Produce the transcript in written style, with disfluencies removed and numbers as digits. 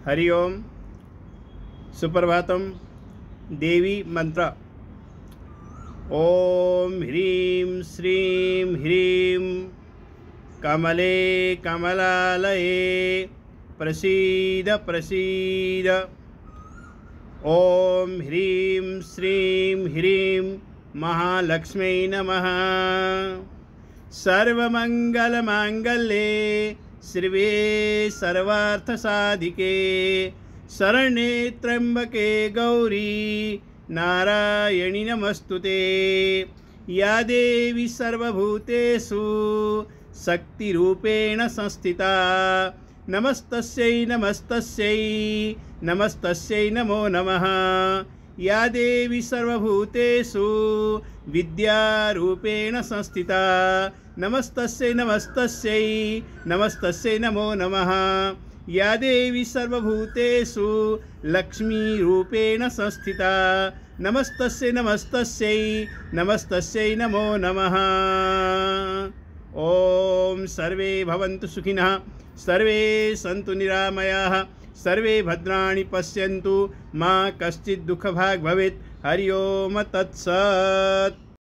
हरि ओम। सुप्रभातम। देवी मंत्र। ओम ह्रीं श्रीं ह्रीं कमले कमलालये प्रसीद प्रसीद। ओम ह्रीं श्रीं ह्रीं महालक्ष्मी नमः। सर्वमंगलमांगल्ये शिवे सर्वार्थसाधिके शरण्ये त्र्यंबके गौरी नारायणि नमस्तुते। या देवी सर्वभूतेषु शक्तिरूपेण संस्थिता नमस्तस्यै नमस्तस्यै नमस्तस्यै नमो नमः। या देवी सर्वभूतेषु विद्यारूपेण संस्थिता नमस्तस्यै नमस्तस्यै नमस्तस्यै नमो नमः। या देवी सर्वभूतेषु लक्ष्मीरूपेण संस्थिता नमस्तस्यै नमस्तस्यै नमस्तस्यै नमो नमः। ओम सर्वे भवन्तु सुखिनः, सर्वे सन्तु निरामयाः, सर्वे भद्राणि पश्यन्तु, मा कश्चित् दुःखभाग् भवेत्। हरि ओम तत्सत्।